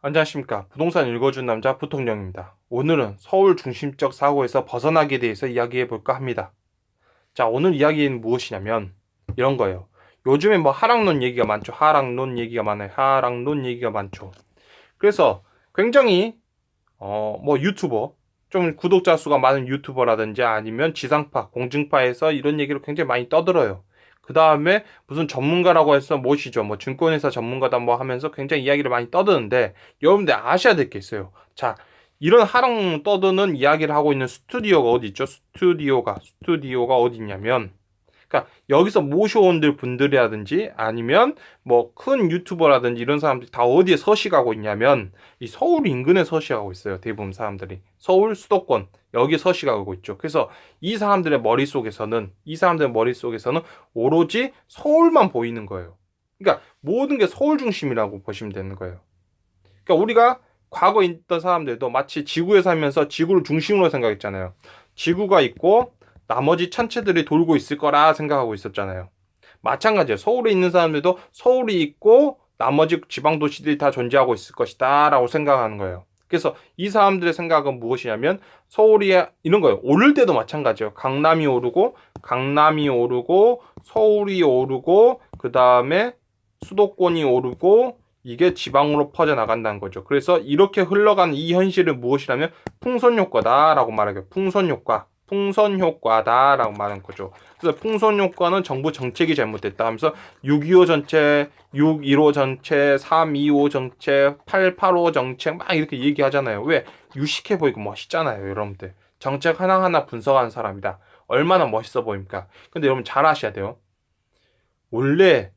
안녕하십니까. 부동산 읽어준 남자 부통령입니다. 오늘은 서울 중심적 사고에서 벗어나기에 대해서 이야기해 볼까 합니다. 자, 오늘 이야기는 무엇이냐면 이런 거예요. 요즘에 뭐 하락론 얘기가 많죠. 하락론 얘기가 많아요. 하락론 얘기가 많죠. 그래서 굉장히 뭐 유튜버, 좀 구독자 수가 많은 유튜버라든지 아니면 지상파, 공증파에서 이런 얘기를 굉장히 많이 떠들어요. 그 다음에 무슨 전문가라고 해서 모시죠. 뭐 증권회사 전문가다 뭐 하면서 굉장히 이야기를 많이 떠드는데 여러분들 아셔야 될 게 있어요. 자, 이런 하락 떠드는 이야기를 하고 있는 스튜디오가 어디 있죠? 스튜디오가 어디 있냐면 그러니까 여기서 모셔온 분들이라든지 아니면 뭐 큰 유튜버라든지 이런 사람들이 다 어디에 서식하고 있냐면 이 서울 인근에 서식하고 있어요. 대부분 사람들이 서울 수도권 여기에 서식하고 있죠. 그래서 이 사람들의 머릿속에서는 오로지 서울만 보이는 거예요. 그러니까 모든 게 서울 중심이라고 보시면 되는 거예요. 그러니까 우리가 과거에 있던 사람들도 마치 지구에 살면서 지구를 중심으로 생각했잖아요. 지구가 있고 나머지 천체들이 돌고 있을 거라 생각하고 있었잖아요. 마찬가지예요. 서울에 있는 사람들도 서울이 있고 나머지 지방 도시들이 다 존재하고 있을 것이다 라고 생각하는 거예요. 그래서 이 사람들의 생각은 무엇이냐면 서울이 이런 거예요. 오를 때도 마찬가지예요. 강남이 오르고 서울이 오르고 그 다음에 수도권이 오르고 이게 지방으로 퍼져나간다는 거죠. 그래서 이렇게 흘러가는 이 현실은 무엇이라면 풍선 효과다라고 말하죠. 풍선 효과다라고 말하는 거죠. 그래서 풍선 효과는 정부 정책이 잘못됐다 하면서 6.25 정책, 6.15 정책, 3.25 정책, 8.85 정책 막 이렇게 얘기하잖아요. 왜? 유식해 보이고 멋있잖아요, 여러분들. 정책 하나하나 분석하는 사람이다. 얼마나 멋있어 보입니까? 근데 여러분 잘 아셔야 돼요. 원래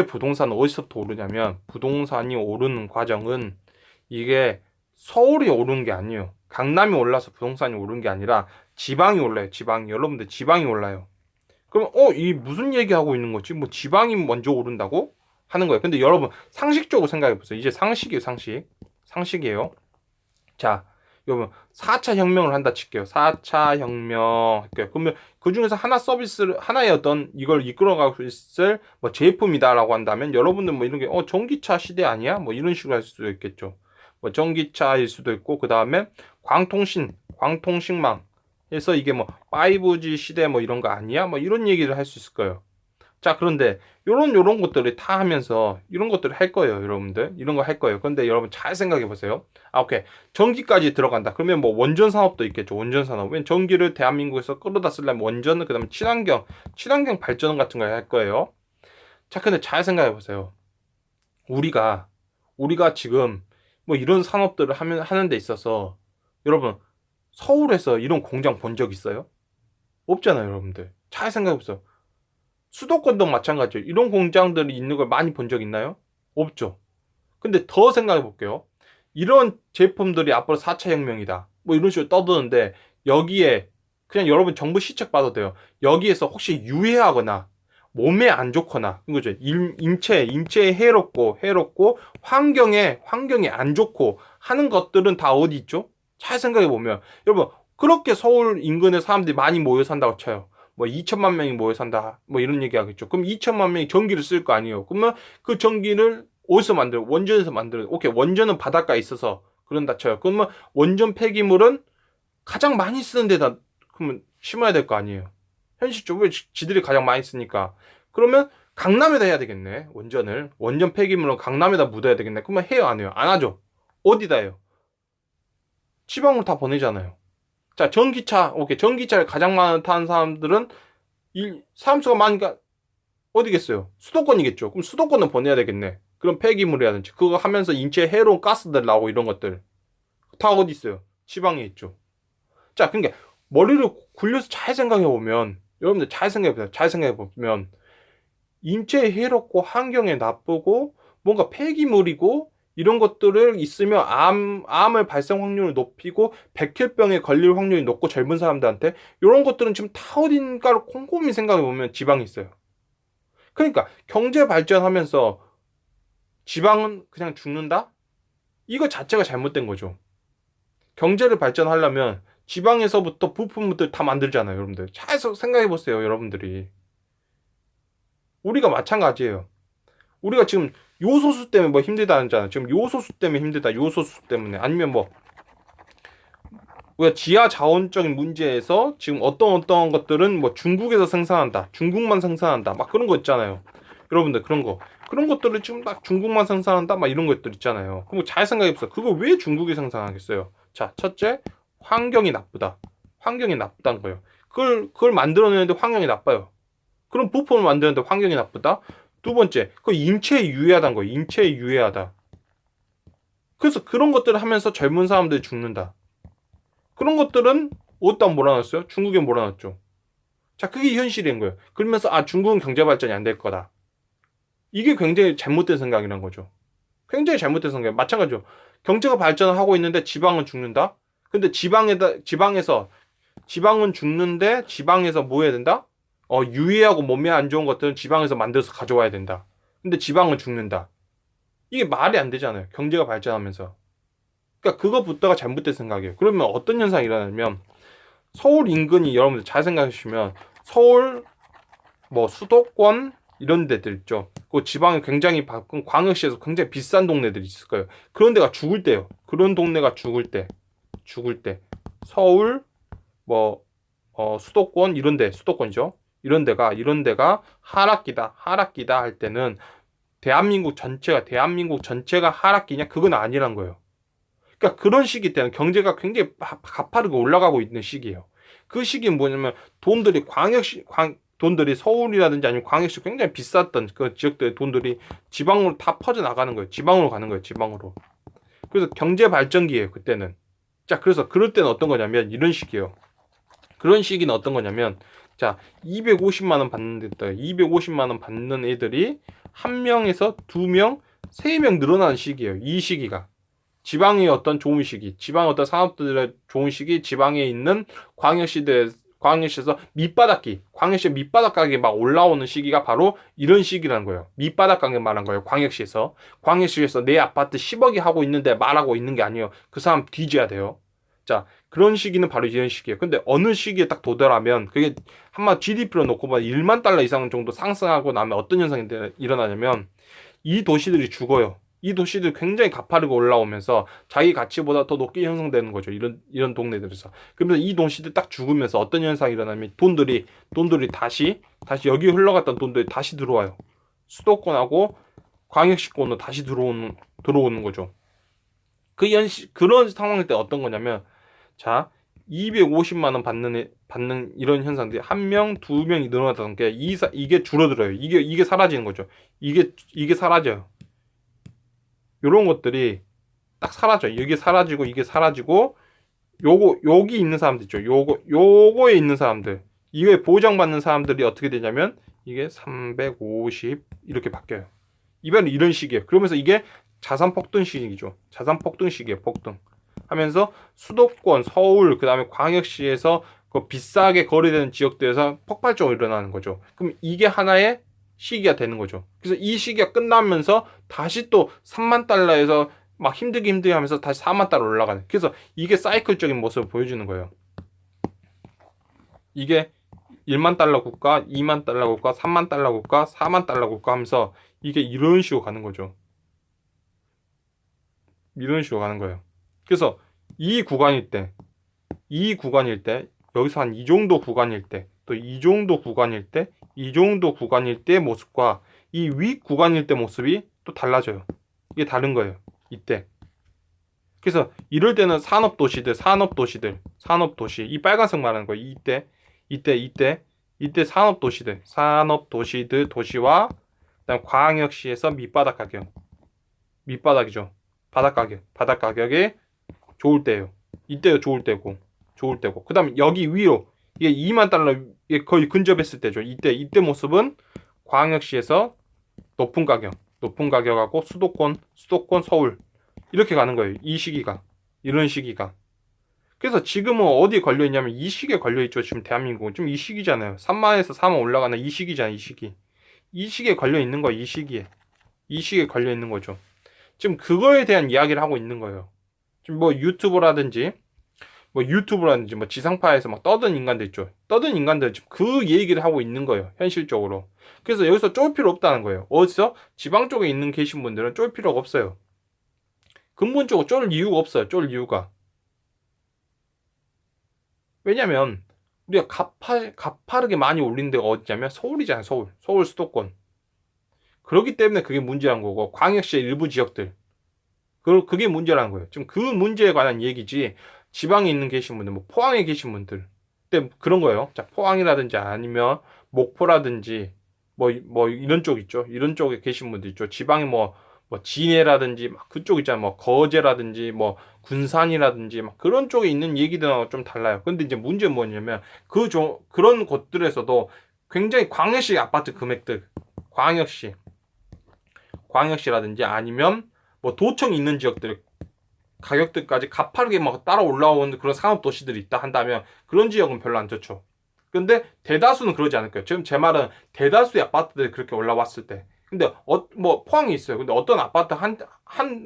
부동산은 어디서부터 오르냐면 부동산이 오르는 과정은 이게 서울이 오르는 게 아니에요. 강남이 올라서 부동산이 오르는 게 아니라 지방이 올라요. 지방이. 여러분들 지방이 올라요. 그러면 이 무슨 얘기하고 있는 거지? 뭐 지방이 먼저 오른다고? 하는 거예요. 근데 여러분 상식적으로 생각해 보세요. 이제 상식이에요, 상식. 상식이에요. 자, 여러분 4차 혁명을 한다 칠게요. 4차 혁명 할게요. 그러면 그 중에서 하나의 어떤 이걸 이끌어가고 있을 뭐 제품이다라고 한다면 여러분들 뭐 이런 게 전기차 시대 아니야? 뭐 이런 식으로 할 수도 있겠죠. 뭐 전기차일 수도 있고 그 다음에 광통신망 해서 이게 뭐 5G 시대 뭐 이런 거 아니야? 뭐 이런 얘기를 할 수 있을 거예요. 자, 그런데 요런 것들을 다 하면서 이런 것들을 할 거예요, 여러분들. 이런 거 할 거예요. 그런데 여러분 잘 생각해 보세요. 아, 오케이. 전기까지 들어간다. 그러면 뭐 원전 산업도 있겠죠. 원전 산업. 왜 전기를 대한민국에서 끌어다 쓰려면 원전은 그다음에 친환경 발전 같은 걸 할 거예요. 자, 근데 잘 생각해 보세요. 우리가 지금 뭐 이런 산업들을 하는 데 있어서 여러분 서울에서 이런 공장 본 적 있어요? 없잖아요, 여러분들. 잘 생각해 보세요. 수도권도 마찬가지예요. 이런 공장들이 있는 걸 많이 본 적 있나요? 없죠. 근데 더 생각해 볼게요. 이런 제품들이 앞으로 4차 혁명이다. 뭐 이런 식으로 떠드는데 여기에 그냥 여러분 정부 시책 봐도 돼요. 여기에서 혹시 유해하거나 몸에 안 좋거나 이거죠. 인체에 해롭고 환경에 안 좋고 하는 것들은 다 어디 있죠? 잘 생각해 보면 여러분 그렇게 서울 인근에 사람들이 많이 모여 산다고 쳐요. 뭐 2천만 명이 모여 산다. 뭐 이런 얘기 하겠죠. 그럼 2천만 명이 전기를 쓸 거 아니에요. 그러면 그 전기를 어디서 만들어? 원전에서 만들어. 오케이. 원전은 바닷가에 있어서 그런다 쳐요. 그러면 원전 폐기물은 가장 많이 쓰는 데다 그러면 심어야 될 거 아니에요. 현실적으로 왜 지들이 가장 많이 쓰니까. 그러면 강남에다 해야 되겠네. 원전 폐기물은 강남에다 묻어야 되겠네. 그러면 해요, 안 해요? 안 하죠. 어디다 해요? 지방으로 다 보내잖아요. 자, 오케이. 전기차를 가장 많이 타는 사람들은 사람 수가 많으니까 어디겠어요? 수도권이겠죠. 그럼 수도권은 보내야 되겠네. 그럼 폐기물이라든지 그거 하면서 인체에 해로운 가스들 나오고 이런 것들 다 어디 있어요? 지방에 있죠. 자, 그러니까 머리를 굴려서 잘 생각해 보면 여러분들 잘 생각해 보세요. 잘 생각해 보면 인체에 해롭고 환경에 나쁘고 뭔가 폐기물이고 이런 것들을 있으면 암을 발생 확률을 높이고 백혈병에 걸릴 확률이 높고 젊은 사람들한테 이런 것들은 지금 다 어딘가를 곰곰이 생각해 보면 지방에 있어요. 그러니까 경제 발전하면서 지방은 그냥 죽는다? 이거 자체가 잘못된 거죠. 경제를 발전하려면 지방에서부터 부품들 다 만들잖아요, 여러분들. 잘 생각해 보세요, 여러분들이. 우리가 마찬가지예요. 우리가 지금 요소수 때문에 뭐 힘들다잖아. 지금 요소수 때문에 힘들다. 요소수 때문에. 아니면 뭐 우리가 지하 자원적인 문제에서 지금 어떤 것들은 뭐 중국에서 생산한다. 중국만 생산한다. 막 그런 거 있잖아요. 여러분들 그런 거. 그런 것들을 지금 딱 중국만 생산한다. 막 이런 것들 있잖아요. 그럼 잘 생각해보세요. 그거 왜 중국이 생산하겠어요? 자, 첫째, 환경이 나쁘다. 환경이 나쁘다는 거예요. 그걸 만들어내는데 환경이 나빠요. 그럼 부품을 만드는데 환경이 나쁘다? 두 번째, 그 인체에 유해하다는 거예요. 인체에 유해하다. 그래서 그런 것들을 하면서 젊은 사람들이 죽는다. 그런 것들은 어디다 몰아놨어요? 중국에 몰아놨죠. 자, 그게 현실인 거예요. 그러면서 중국은 경제 발전이 안 될 거다. 이게 굉장히 잘못된 생각이란 거죠. 굉장히 잘못된 생각. 마찬가지로 경제가 발전을 하고 있는데 지방은 죽는다. 근데 지방은 죽는데 지방에서 뭐 해야 된다? 유해하고 몸에 안 좋은 것들은 지방에서 만들어서 가져와야 된다. 근데 지방은 죽는다. 이게 말이 안 되잖아요. 경제가 발전하면서. 그러니까 그거부터가 잘못된 생각이에요. 그러면 어떤 현상이 일어나냐면 서울 인근이 여러분들 잘 생각해 주시면 서울 뭐 수도권 이런 데들 있죠. 그 지방에 굉장히 바쁜 광역시에서 굉장히 비싼 동네들이 있을 거예요. 그런 데가 죽을 때요. 그런 동네가 죽을 때 서울 뭐 수도권 이런 데 수도권이죠. 이런 데가 하락기다 할 때는 대한민국 전체가 하락기냐? 그건 아니란 거예요. 그러니까 그런 시기 때는 경제가 굉장히 가파르게 올라가고 있는 시기예요. 그 시기는 뭐냐면 돈들이 서울이라든지 아니면 광역시 굉장히 비쌌던 그 지역들의 돈들이 지방으로 다 퍼져 나가는 거예요. 지방으로 가는 거예요. 지방으로. 그래서 경제 발전기예요. 그때는. 자, 그래서 그럴 때는 어떤 거냐면 이런 시기예요. 그런 시기는 어떤 거냐면 자, 250만 원 받는 데다 250만 원 받는 애들이 한 명에서 두 명, 세 명 늘어나는 시기예요. 이 시기가. 지방의 어떤 좋은 시기, 지방의 어떤 산업들의 좋은 시기, 지방에 있는 광역시에서 광역시 밑바닥 가격이 막 올라오는 시기가 바로 이런 시기라는 거예요. 밑바닥 가격 말한 거예요. 광역시에서 내 아파트 10억이 하고 있는데 말하고 있는 게 아니에요. 그 사람 뒤져야 돼요. 자, 그런 시기는 바로 이런 시기예요. 근데 어느 시기에 딱 도달하면 그게 한마 GDP로 놓고 봐 1만 달러 이상 정도 상승하고 나면 어떤 현상이 일어나냐면 이 도시들이 죽어요. 이 도시들이 굉장히 가파르게 올라오면서 자기 가치보다 더 높게 형성되는 거죠. 이런 동네들에서. 그러면서 이 도시들 딱 죽으면서 어떤 현상이 일어나면 돈들이 다시 여기 흘러갔던 돈들이 다시 들어와요. 수도권하고 광역시권으로 다시 들어오는 거죠. 그런 상황일 때 어떤 거냐면 자, 250만 원 받는 이런 현상들이 한 명, 두 명이 늘어나던 게 이게 줄어들어요. 이게 사라지는 거죠. 이게 사라져요. 요런 것들이 딱 사라져요. 이게 사라지고 여기 있는 사람들 있죠. 요거에 있는 사람들. 이게 보장받는 사람들이 어떻게 되냐면 이게 350 이렇게 바뀌어요. 이런 식이에요. 그러면서 이게 자산 폭등 시기죠. 자산 폭등 시기예요. 폭등. 하면서 수도권, 서울, 그다음에 광역시에서 그 비싸게 거래되는 지역들에서 폭발적으로 일어나는 거죠. 그럼 이게 하나의 시기가 되는 거죠. 그래서 이 시기가 끝나면서 다시 또 3만 달러에서 막 힘들게 하면서 다시 4만 달러 올라가는. 그래서 이게 사이클적인 모습을 보여주는 거예요. 이게 1만 달러 국가, 2만 달러 국가, 3만 달러 국가, 4만 달러 국가 하면서 이게 이런 식으로 가는 거죠. 이런 식으로 가는 거예요. 그래서 이 구간일 때, 여기서 한 이 정도 구간일 때, 또 이 정도 구간일 때, 이 정도 구간일 때의 모습과 이 위 구간일 때 모습이 또 달라져요. 이게 다른 거예요. 이때. 그래서 이럴 때는 산업도시, 이 빨간색 말하는 거예요. 이때 도시와 그다음 광역시에서 밑바닥이죠. 바닥 가격이 좋을 때예요. 이때가 좋을 때고. 그 다음에 여기 위로 이게 2만 달러에 거의 근접했을 때죠. 이때 모습은 광역시에서 높은 가격하고 수도권, 서울 이렇게 가는 거예요. 이런 시기가. 그래서 지금은 어디에 걸려 있냐면 이 시기에 걸려 있죠. 지금 대한민국은 지금 이 시기잖아요. 3만에서 4만 올라가는 이 시기잖아요. 이 시기에 걸려 있는 거예요. 이 시기에 걸려 있는 거죠. 지금 그거에 대한 이야기를 하고 있는 거예요. 지금 뭐 유튜브라든지 뭐 유튜브라든지 뭐 지상파에서 막 떠든 인간들 있죠. 떠든 인간들 지금 그 얘기를 하고 있는 거예요. 현실적으로. 그래서 여기서 쫄 필요 없다는 거예요. 어디서? 지방 쪽에 있는 계신 분들은 쫄 필요가 없어요. 근본적으로 쫄 이유가 없어요. 쫄 이유가. 왜냐면 우리가 가파르게 많이 올린 데가 어디냐면 서울이잖아요. 서울. 서울 수도권. 그렇기 때문에 그게 문제란 거고 광역시의 일부 지역들. 그게 문제라는 거예요. 지금 그 문제에 관한 얘기지. 지방에 있는 계신 분들, 뭐 포항에 계신 분들. 근데 그런 거예요. 자, 포항이라든지 아니면 목포라든지 뭐 이런 쪽 있죠. 이런 쪽에 계신 분들 있죠. 지방에 뭐 진해라든지 막 그쪽 있잖아요. 뭐 거제라든지 뭐 군산이라든지 막 그런 쪽에 있는 얘기들하고 좀 달라요. 근데 이제 문제는 뭐냐면 그런 곳들에서도 굉장히 광역시 아파트 금액들, 광역시 광역시라든지 아니면 뭐 도청이 있는 지역들 가격대까지 가파르게 막 따라 올라오는 그런 산업 도시들이 있다 한다면 그런 지역은 별로 안 좋죠. 근데 대다수는 그러지 않을 거예요. 지금 제 말은 대다수의 아파트들이 그렇게 올라왔을 때. 근데 뭐 포항이 있어요. 근데 어떤 아파트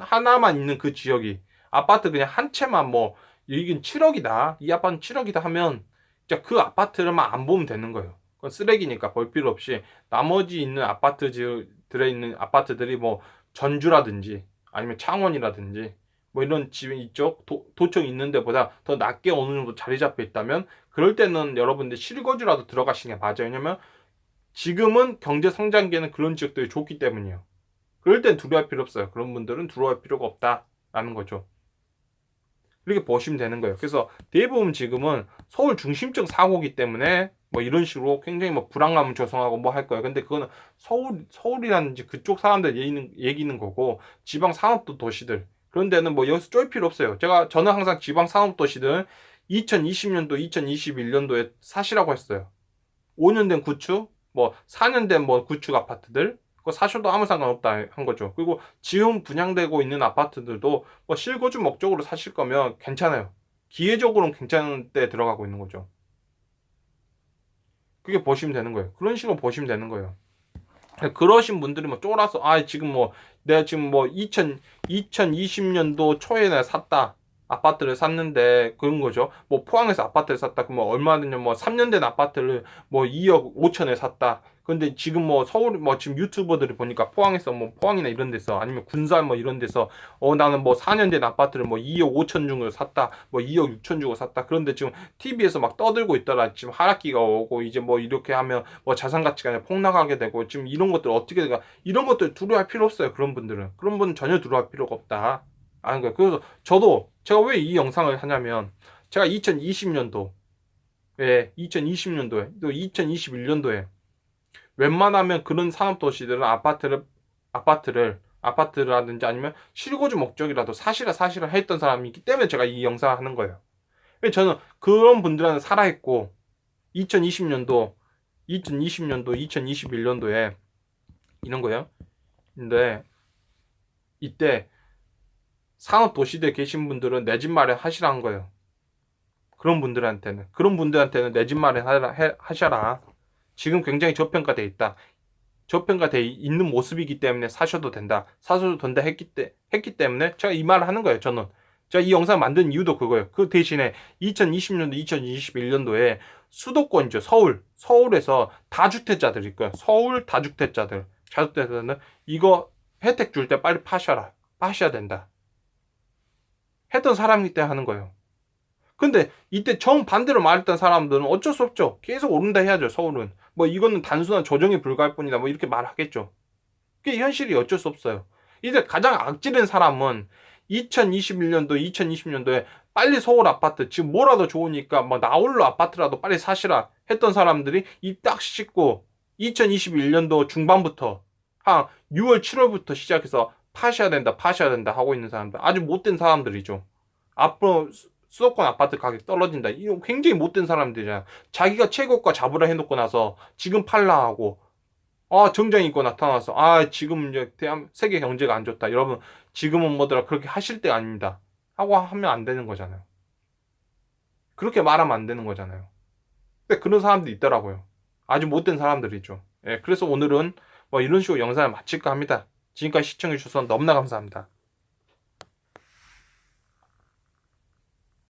하나만 있는 그 지역이 아파트 그냥 한 채만 뭐 이긴 7억이다. 이 아파트는 7억이다 하면 진짜 그 아파트를만 안 보면 되는 거예요. 그건 쓰레기니까 볼 필요 없이 나머지 있는 아파트들에 있는 아파트들이 뭐 전주라든지 아니면 창원이라든지 뭐 이런 집이 이쪽 도청 있는 데보다 더 낮게 어느 정도 자리 잡혀 있다면 그럴 때는 여러분들 실거주라도 들어가시는 게 맞아요. 왜냐면 지금은 경제 성장기에는 그런 지역들이 좋기 때문이에요. 그럴 땐 두려워할 필요 없어요. 그런 분들은 두려워할 필요가 없다라는 거죠. 이렇게 보시면 되는 거예요. 그래서 대부분 지금은 서울 중심적 사고기 때문에 뭐 이런 식으로 굉장히 뭐 불안감을 조성하고 뭐 할 거예요. 근데 그거는 서울이라든지 그쪽 사람들 얘기는 거고 지방 산업도 도시들 그런 데는 뭐 여기서 쫄 필요 없어요. 저는 항상 지방 산업 도시들은 2020년도, 2021년도에 사시라고 했어요. 5년 된 구축, 뭐 4년 된 뭐 구축 아파트들 그거 사셔도 아무 상관없다 한 거죠. 그리고 지금 분양되고 있는 아파트들도 뭐 실거주 목적으로 사실 거면 괜찮아요. 기회적으로는 괜찮은 때 들어가고 있는 거죠. 그게 보시면 되는 거예요. 그런 식으로 보시면 되는 거예요. 그러신 분들이 뭐 쫄아서 지금 뭐 내가 지금 뭐 2020년도 초에 내가 샀다. 아파트를 샀는데 그런 거죠. 뭐 포항에서 아파트를 샀다. 그러면 얼마 드냐 뭐 3년 된 아파트를 뭐 2억 5천에 샀다. 근데 지금 뭐 서울 뭐 지금 유튜버들이 보니까 포항에서 뭐 포항이나 이런 데서 아니면 군산 뭐 이런 데서 나는 뭐 4년 된 아파트를 뭐 2억 5천 주고 샀다. 뭐 2억 6천 주고 샀다. 그런데 지금 TV에서 막 떠들고 있더라. 지금 하락기가 오고 이제 뭐 이렇게 하면 뭐 자산 가치가 폭락하게 되고 지금 이런 것들 어떻게 될까? 이런 것들 두려워할 필요 없어요. 그런 분들은. 그런 분은 전혀 두려워할 필요가 없다. 아는 거예요. 그래서 제가 왜 이 영상을 하냐면 제가 2020년도 2020년도에 또 2021년도에 웬만하면 그런 산업도시들은 아파트라든지 아니면 실거주 목적이라도 사시라 했던 사람이기 때문에 제가 이 영상을 하는 거예요. 저는 그런 분들한테 살아있고 2020년도 2021년도에 이런 거예요. 근데 이때 산업도시대에 계신 분들은 내 집 마련 하시라는 거예요. 그런 분들한테는 내 집 마련 하셔라. 지금 굉장히 저평가돼 있다. 저평가돼 있는 모습이기 때문에 사셔도 된다. 사셔도 된다 했기 때문에 제가 이 말을 하는 거예요. 저는. 제가 이 영상 만든 이유도 그거예요. 그 대신에 2020년도, 2021년도에 수도권이죠. 서울에서 다주택자들 있고요. 서울 자주택자들은 이거 혜택 줄 때 빨리 파셔야 된다. 했던 사람이기 때문에 하는 거예요. 근데 이때 정반대로 말했던 사람들은 어쩔 수 없죠. 계속 오른다 해야죠, 서울은. 뭐 이거는 단순한 조정에 불과할 뿐이다. 뭐 이렇게 말하겠죠. 그게 현실이 어쩔 수 없어요. 이제 가장 악질인 사람은 2021년도, 2020년도에 빨리 서울 아파트, 지금 뭐라도 좋으니까 막 나홀로 아파트라도 빨리 사시라 했던 사람들이 이 딱 씻고 2021년도 중반부터 한 6월, 7월부터 시작해서 파셔야 된다 하고 있는 사람들. 아주 못된 사람들이죠. 앞으로 수도권 아파트 가격 떨어진다. 이거 굉장히 못된 사람들이잖아. 자기가 최고가 잡으라 해놓고 나서 지금 팔라 하고 정장 입고 나타나서 지금 이제 세계 경제가 안 좋다. 여러분 지금은 뭐더라 그렇게 하실 때 아닙니다. 하고 하면 안 되는 거잖아요. 그렇게 말하면 안 되는 거잖아요. 근데 그런 사람들이 있더라고요. 아주 못된 사람들이죠. 예, 그래서 오늘은 뭐 이런 식으로 영상을 마칠까 합니다. 지금까지 시청해주셔서 너무나 감사합니다.